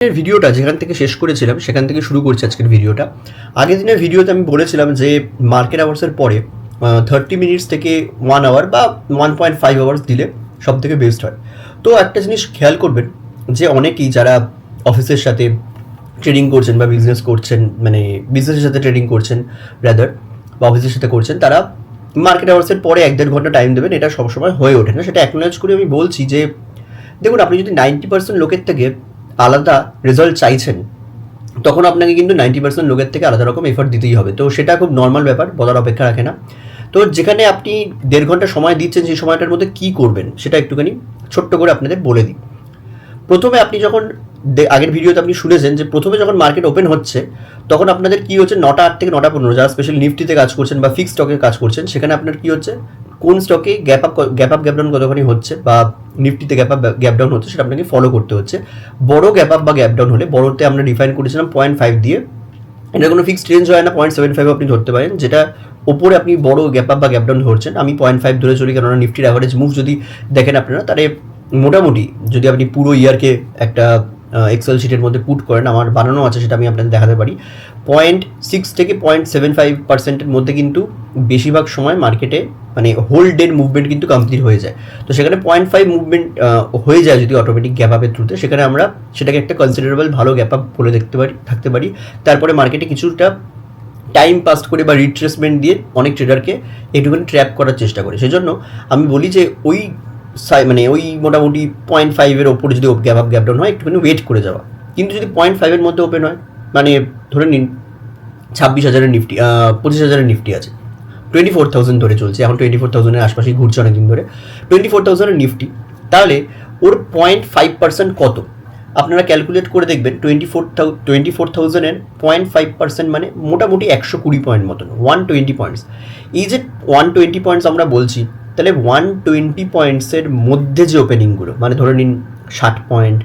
ভিডিওটা যেখান থেকে শেষ করেছিলাম সেখান থেকে শুরু করছি আজকের ভিডিওটা। আগের দিনের ভিডিওতে আমি বলেছিলাম যে মার্কেট আওয়ার্সের পরে 30 মিনিটস থেকে 1 আওয়ার বা 1.5 আওয়ার্স দিলে সব থেকে বেস্ট হয়। তো একটা জিনিস খেয়াল করবেন যে অনেকেই যারা অফিসের সাথে ট্রেডিং করছেন বা বিজনেস করছেন, মানে বিজনেসের সাথে ট্রেডিং করছেন রাদার, বা অফিসের সাথে করছেন, তারা মার্কেট আওয়ার্সের পরে 1-1.5 ঘন্টা টাইম দেবেন। এটা সবসময় হয়ে ওঠে না, সেটা অ্যাকনোলেজ করে আমি বলছি যে দেখুন, আপনি যদি 90% লোকের থেকে আলাদা রেজাল্ট চাইছেন, তখন আপনাকে কিন্তু 90% লোকের থেকে আলাদা রকম এফর্ট দিতেই হবে। তো সেটা খুব নর্মাল ব্যাপার, বলার অপেক্ষা রাখে না। তো যেখানে আপনি 1.5 ঘন্টা সময় দিচ্ছেন, সেই সময়টার মধ্যে কী করবেন সেটা একটুখানি ছোট্ট করে আপনাদের বলে দিই। প্রথমে আপনি যখন আগের ভিডিওতে আপনি শুনেছেন যে প্রথমে যখন মার্কেট ওপেন হচ্ছে, তখন আপনাদের কী হচ্ছে, 9টা 8 থেকে 9টা 15, যারা স্পেশালি নিফটিতে কাজ করছেন বা ফিক্সড স্টকে কাজ করছেন, সেখানে আপনার কী হচ্ছে, কোন স্টকে গ্যাপ আপ গ্যাপ ডাউন কতখানি হচ্ছে বা নিফটিতে গ্যাপ আপ গ্যাপ ডাউন হচ্ছে, সেটা আপনাকে ফলো করতে হচ্ছে। বড় গ্যাপ আপ বা গ্যাপ ডাউন হলে, বড়তে আমরা ডিফাইন করেছিলাম 0.5 দিয়ে, এটা কোনো ফিক্সড রেঞ্জ হয় না, 0.75 আপনি ধরতে পারেন, যেটা ওপরে আপনি বড় গ্যাপ আপ বা গ্যাপ ডাউন ধরছেন। আমি 0.5 ধরে চলি, কেননা নিফটির অ্যাভারেজ মুভ যদি দেখেন আপনারা, তাহলে মোটামুটি যদি আপনি পুরো ইয়ারকে একটা এক্সেল শিটের মধ্যে পুট করেন, আমার বানানো আছে, সেটা আমি আপনাদের দেখাতে পারি, 0.6 থেকে 0.75% মধ্যে কিন্তু বেশিরভাগ সময় মার্কেটে মানে হোল ডের মুভমেন্ট কিন্তু কমপ্লিট হয়ে যায়। তো সেখানে 0.5 মুভমেন্ট হয়ে যায় যদি অটোমেটিক গ্যাপ আপের থ্রুতে, সেখানে আমরা সেটাকে একটা কনসিডারেবল ভালো গ্যাপ আপ বলে থাকতে পারি। তারপরে মার্কেটে কিছুটা টাইম পাস করে বা রিট্রেসমেন্ট দিয়ে অনেক ট্রেডারকে একটুখানি ট্র্যাপ করার চেষ্টা করে। সেজন্য আমি বলি যে মানে ওই মোটামুটি 0.5-এর ওপরে যদি গ্যাপ ডাউন হয়, একটুখানি ওয়েট করে যাওয়া। কিন্তু যদি 0.5-এর মধ্যে ওপেন হয়, মানে ধরে নিন 26,000-এর নিফটি, 25,000-এর নিফটি আছে, 24,000 ধরে চলছে, এখন 24,000-এর আশপাশেই ঘুরছে অনেকদিন ধরে, 24,000-এর নিফটি, তাহলে ওর 0.5% কত আপনারা ক্যালকুলেট করে দেখবেন। 24,000-এর 0.5% মানে মোটামুটি 120 পয়েন্ট মতন, 120 পয়েন্টস। এই যে 120 পয়েন্টস আমরা বলছি, তাহলে 120 পয়েন্টসের মধ্যে যে ওপেনিংগুলো, মানে ধরে নিন 60 point,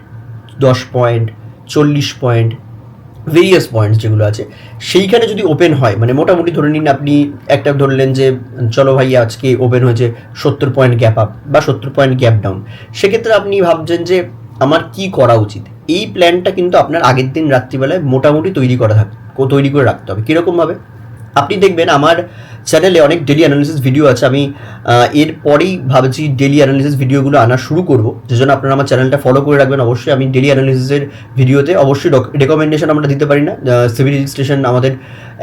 10 point, 40 point, various points যেগুলো আছে, সেইখানে যদি ওপেন হয়, মানে মোটামুটি ধরে নিন আপনি একটা ধরলেন যে চলো ভাই আজকে ওপেন হয়েছে 70 পয়েন্ট গ্যাপ আপ বা 70 পয়েন্ট গ্যাপ ডাউন, সেক্ষেত্রে আপনি ভাবছেন যে আমার কি করা উচিত। এই প্ল্যানটা কিন্তু আপনার আগের দিন রাত্রিবেলায় মোটামুটি তৈরি করে রাখতে হবে। কীরকমভাবে? আপনি দেখবেন আমার চ্যানেলে অনেক ডেলি অ্যানালিসিস ভিডিও আছে। আমি এরপরেই ভাবছি ডেলি অ্যানালিসিস ভিডিওগুলো আনা শুরু করব, যে জন্য আপনারা আমার চ্যানেলটা ফলো করে রাখবেন অবশ্যই। আমি ডেলি অ্যানালিসিসের ভিডিওতে অবশ্যই রেকমেন্ডেশন আমরা দিতে পারি না, সিভিল রেজিস্ট্রেশন আমাদের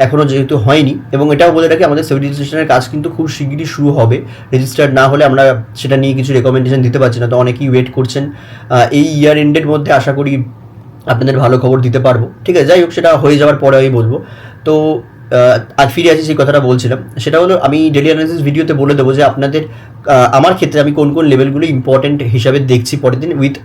এখনও যেহেতু হয়নি, এবং এটাও বলে রাখি আমাদের সিভিল রেজিস্ট্রেশনের কাজ কিন্তু খুব শিগগিরই শুরু হবে। রেজিস্টার্ড না হলে আমরা সেটা নিয়ে কিছু রেকমেন্ডেশন দিতে পারছি না। তো অনেকেই ওয়েট করছেন, এই ইয়ার এন্ডের মধ্যে আশা করি আপনাদের ভালো খবর দিতে পারবো। ঠিক আছে, যাই হোক, সেটা হয়ে যাওয়ার পরে আমি বলবো। তো আর ফিরে আসি সেই কথাটা বলছিলাম, সেটা হলো আমি ডেলি অ্যানালিসিস ভিডিওতে বলে দেবো যে আপনাদের আমার ক্ষেত্রে আমি কোন কোন লেভেলগুলো ইম্পর্টেন্ট হিসাবে দেখছি পরের দিন, উইথ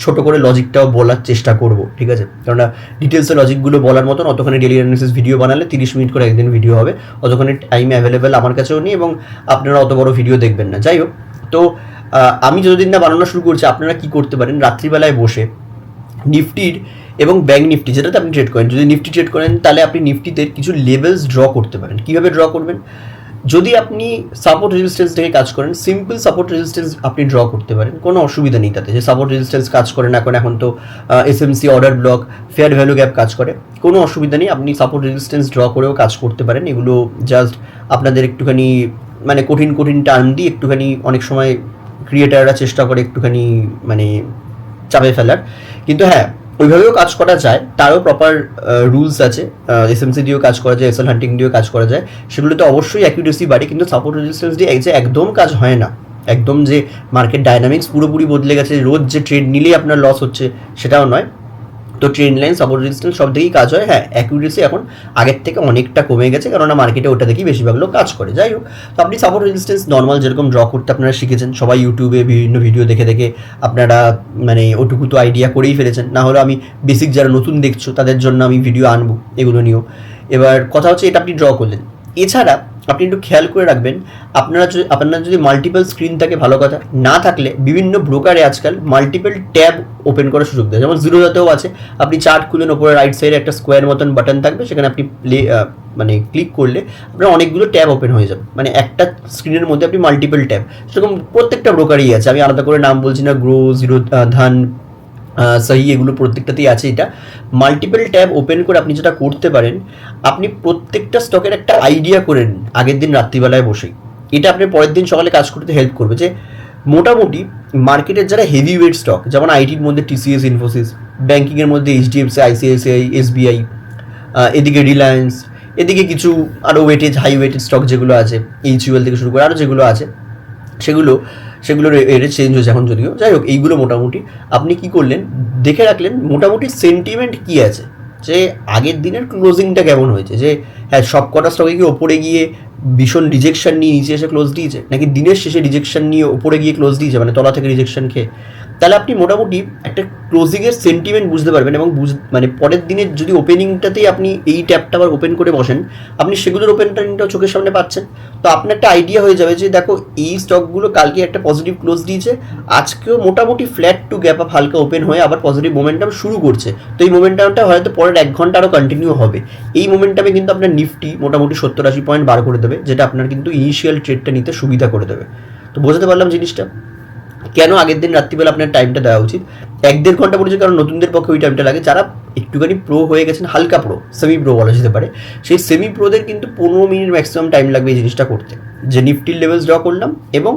ছোটো করে লজিকটাও বলার চেষ্টা করব। ঠিক আছে, কেননা ডিটেলসে লজিকগুলো বলার মতন অতখানি ডেলি অ্যানালিসিস ভিডিও বানালে 30 মিনিট করে একদিন ভিডিও হবে, অতখানি টাইম অ্যাভেলেবেল আমার কাছেও নেই, এবং আপনারা অত বড় ভিডিও দেখবেন না। যাই হোক, তো আমি যতদিন না বানানো শুরু করছি, আপনারা কী করতে পারেন, রাত্রিবেলায় বসে নিফটির এবং ব্যাঙ্ক নিফটি যেটাতে আপনি ট্রেড করেন, যদি নিফটি ট্রেড করেন, তাহলে আপনি নিফটিতে কিছু লেভেলস ড্র করতে পারেন। কীভাবে ড্র করবেন? যদি আপনি সাপোর্ট রেজিস্ট্যান্স থেকে কাজ করেন, সিম্পল সাপোর্ট রেজিস্ট্যান্স আপনি ড্র করতে পারেন, কোনো অসুবিধা নেই তাতে। যে সাপোর্ট রেজিস্ট্যান্স কাজ করে না, এখন তো SMC, order block, fair value gap কাজ করে, কোনো অসুবিধা নেই, আপনি সাপোর্ট রেজিস্ট্যান্স ড্র করেও কাজ করতে পারেন। এগুলো জাস্ট আপনাদের একটুখানি মানে কঠিন টার্ম দিয়ে একটুখানি অনেক সময় ক্রিয়েটাররা চেষ্টা করে একটুখানি মানে চাপে ফেলার, কিন্তু হ্যাঁ, ওইভাবেও কাজ করা যায়, তারও প্রপার রুলস আছে। এসএমসি দিয়েও কাজ করা যায়, এসএল হান্টিং দিয়েও কাজ করা যায়, সেগুলোতে অবশ্যই অ্যাকিউরেসি বাড়ে, কিন্তু সাপোর্ট রেজিস্ট্যান্স দিয়ে যে একদম কাজ হয় না। একদম যে মার্কেট ডাইনামিক্স পুরোপুরি বদলে গেছে, রোজ যে ট্রেড নিলেই আপনার লস হচ্ছে সেটাও নয়। তো ট্রেন্ড লাইন, সাপোর্ট রেজিস্ট্যান্স সব দিকেই কাজ হয়। হ্যাঁ, অ্যাকিউরেসি এখন আগের থেকে অনেকটা কমে গেছে, কেননা মার্কেটে ওটা দেখেই বেশিরভাগ লোক কাজ করে। যাই হোক, তো আপনি সাপোর্ট রেজিস্ট্যান্স নর্মাল যেরকম ড্র করতে আপনারা শিখেছেন, সবাই ইউটিউবে বিভিন্ন ভিডিও দেখে আপনারা মানে ওটুকু তো আইডিয়া করেই ফেলেছেন। না হলে আমি বেসিক যারা নতুন দেখছো তাদের জন্য আমি ভিডিও আনবো এগুলো নিয়েও। এবার কথা হচ্ছে, এটা আপনি ড্র করলেন, এছাড়া আপনি একটু খেয়াল করে রাখবেন, আপনার যদি মাল্টিপল স্ক্রিন থাকে ভালো কথা, না থাকলে বিভিন্ন ব্রোকারে আজকাল মাল্টিপল ট্যাব ওপেন করার সুযোগ দেয়। যেমন জিরোদাতেও আছে, আপনি চার্ট খুলেন, ওপরে রাইট সাইডে একটা স্কোয়ার মতন বাটন থাকবে, সেখানে আপনি মানে ক্লিক করলে আপনার অনেকগুলো ট্যাব ওপেন হয়ে যাবে, মানে একটা স্ক্রিনের মধ্যে আপনি মাল্টিপল ট্যাব, সেরকম প্রত্যেকটা ব্রোকারই আছে। আমি আলাদা করে নাম বলছি না, গ্রো, জিরো ধান, সহি, এগুলো প্রত্যেকটাতেই আছে। এটা মাল্টিপল ট্যাব ওপেন করে আপনি যেটা করতে পারেন, আপনি প্রত্যেকটা স্টকের একটা আইডিয়া করে নিন আগের দিন রাত্রিবেলায় বসেই। এটা আপনার পরের দিন সকালে কাজ করতে হেল্প করবে, যে মোটামুটি মার্কেটের যারা হেভি ওয়েট স্টক, যেমন আইটির মধ্যে টিসিএস, ইনফোসিস, ব্যাঙ্কিংয়ের মধ্যে এইচডিএফসি, আইসিআইসিআই, এসবিআই, এদিকে রিলায়েন্স, এদিকে কিছু আরও ওয়েটেজ, হাই ওয়েটেজ স্টক যেগুলো আছে, এইচইউএল থেকে শুরু করে আরও যেগুলো আছে, সেগুলোর রেট চেঞ্জ হয়েছে এখন যদিও। যাই হোক, এইগুলো মোটামুটি আপনি কি করলেন, দেখে রাখলেন মোটামুটি সেন্টিমেন্ট কী আছে, যে আগের দিনের ক্লোজিংটা কেমন হয়েছে, যে হ্যাঁ সব কটা স্টকে কি ওপরে গিয়ে ভীষণ রিজেকশন নিয়ে নিচে এসে ক্লোজ দিয়েছে, নাকি দিনের শেষে রিজেকশন নিয়ে ওপরে গিয়ে ক্লোজ দিয়েছে, মানে তলা থেকে রিজেকশন খেয়ে। তাহলে আপনি মোটামুটি একটা ক্লোজিংয়ের সেন্টিমেন্ট বুঝতে পারবেন, এবং মানে পরের দিনের যদি ওপেনিংটাতেই আপনি এই ট্যাবটা আবার ওপেন করে বসেন, আপনি সেগুলোর ওপেনটাও চোখের সামনে পাচ্ছেন। তো আপনার একটা আইডিয়া হয়ে যাবে যে দেখো এই স্টকগুলো কালকে একটা পজিটিভ ক্লোজ দিয়েছে, আজকেও মোটামুটি ফ্ল্যাট টু গ্যাপ আপ হালকা ওপেন হয়ে আবার পজিটিভ মোমেন্টাম শুরু করছে। তো এই মোমেন্টামটা হয়তো পরের 1 ঘন্টা আরও কন্টিনিউ হবে। এই মোমেন্টামে কিন্তু আপনার নিফটি মোটামুটি 70-80 পয়েন্ট বার করে দেবে, যেটা আপনার কিন্তু ইনিশিয়াল ট্রেডটা নিতে সুবিধা করে দেবে। তো বোঝাতে পারলাম জিনিসটা, কেন আগের দিন রাত্রিবেলা আপনার টাইমটা দেওয়া উচিত। 1-1.5 ঘন্টা বলেছে কারণ নতুনদের পক্ষে ওই টাইমটা লাগে। যারা একটুখানি প্রো হয়ে গেছেন, হালকা প্রো, সেমি প্রো বলা যেতে পারে, সেই সেমি প্রোদের কিন্তু 15 মিনিট ম্যাক্সিমাম টাইম লাগবে এই জিনিসটা করতে, যে নিফটির লেভেলস ড্র করলাম এবং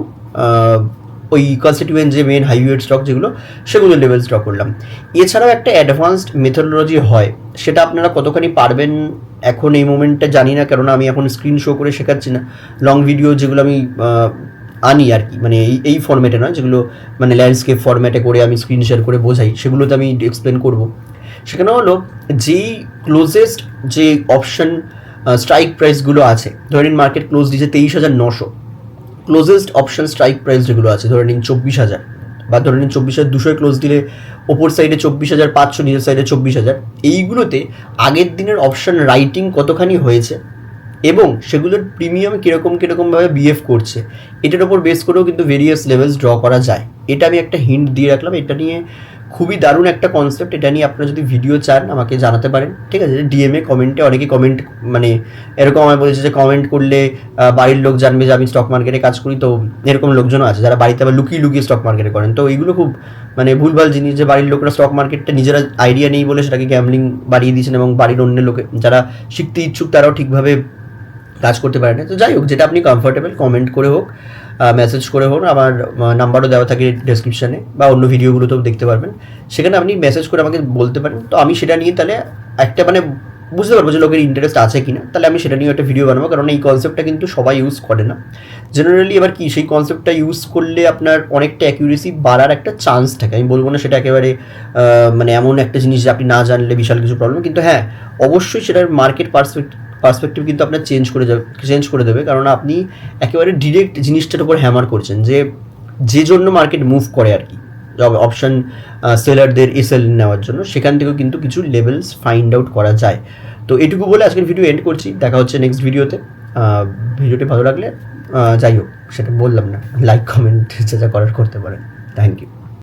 ওই কনস্টিটিউয়েন্ট যে মেন হাইওয়েট স্টক যেগুলো, সেগুলো লেভেলস ড্র করলাম। এছাড়াও একটা অ্যাডভান্সড মেথোডোলজি হয়, সেটা আপনারা কতখানি পারবেন এখন এই মোমেন্টে জানি না, কেননা আমি এখন স্ক্রিন শো করে শেখাচ্ছি না। লং ভিডিও যেগুলো আমি আনি আর কি, মানে এই ফরম্যাটে নয়, যেগুলো মানে ল্যান্ডস্কেপ ফরম্যাটে করে আমি স্ক্রিন শেয়ার করে বোঝাই, সেগুলোতে আমি এক্সপ্লেন করব। সেখানে হলো যেই ক্লোজেস্ট যে অপশন স্ট্রাইক প্রাইসগুলো আছে, ধরে নিন মার্কেট ক্লোজ দিয়েছে 23,900, ক্লোজেস্ট অপশন স্ট্রাইক প্রাইস যেগুলো আছে ধরে নিন 24,000, বা ধরে নিন 24,200 ক্লোজ দিলে ওপর সাইডে 24,500, নিচের সাইডে 24,000, এইগুলোতে আগের দিনের অপশন রাইটিং কতখানি হয়েছে এবং সেগুলোর প্রিমিয়াম কীরকমভাবে বিহেভ করছে, এটার ওপর বেস করেও কিন্তু ভেরিয়াস লেভেলস ড্র করা যায়। এটা আমি একটা হিন্ট দিয়ে রাখলাম। এটা নিয়ে খুবই দারুণ একটা কনসেপ্ট। এটা নিয়ে আপনারা যদি ভিডিও চান আমাকে জানাতে পারেন, ঠিক আছে। ডিএমএ কমেন্টে অনেকে কমেন্ট, মানে এরকম আমার বলেছে যে কমেন্ট করলে বাড়ির লোক জানবে যে আমি স্টক মার্কেটে কাজ করি। তো এরকম লোকজনও আছে যারা বাড়িতে আবার লুকিয়ে স্টক মার্কেটে করেন। তো এইগুলো খুব মানে ভুলভাল জিনিস, যে বাড়ির লোকরা স্টক মার্কেটটা নিজেরা আইডিয়া নেই বলে সেটাকে গ্যাম্বলিং বাড়িয়ে দিয়েছেন, এবং বাড়ির অন্য লোকে যারা শিখতে ইচ্ছুক তারাও ঠিকভাবে কাজ করতে পারে না। তো যাই হোক, যেটা আপনি কমফর্টেবল, কমেন্ট করে হোক, মেসেজ করে হোক, আমার নাম্বারও দেওয়া থাকে ডেসক্রিপশানে, বা অন্য ভিডিওগুলোতেও দেখতে পারবেন, সেখানে আপনি মেসেজ করে আমাকে বলতে পারেন। তো আমি সেটা নিয়ে তাহলে একটা মানে বুঝতে পারবো যে লোকের ইন্টারেস্ট আছে কিনা, তাহলে আমি সেটা নিয়ে একটা ভিডিও বানাবো। কারণ এই কনসেপ্টটা কিন্তু সবাই ইউজ করে না জেনারেলি। এবার কি, সেই কনসেপ্টটা ইউজ করলে আপনার অনেকটা অ্যাকিউরেসি বাড়ার একটা চান্স থাকে। আমি বলবো না সেটা একেবারে মানে এমন একটা জিনিস যে আপনি না জানলে বিশাল কিছু প্রবলেম, কিন্তু হ্যাঁ অবশ্যই সেটার মার্কেট পার্সপেক্টিভ কিন্তু আপনার চেঞ্জ করে দেবে। কারণ আপনি একেবারে ডিরেক্ট জিনিসটার উপর হ্যামার করছেন, যে জন্য মার্কেট মুভ করে আর কি, অপশন সেলারদের এসএল নেওয়ার জন্য, সেখান থেকেও কিন্তু কিছু লেভেলস ফাইন্ড আউট করা যায়। তো এটুকু বলে আজকের ভিডিও এন্ড করছি। দেখা হচ্ছে নেক্সট ভিডিওতে। ভিডিওটি ভালো লাগলে যাই হোক সেটা বললাম না, লাইক কমেন্ট যা করার করতে পারেন। Thank you.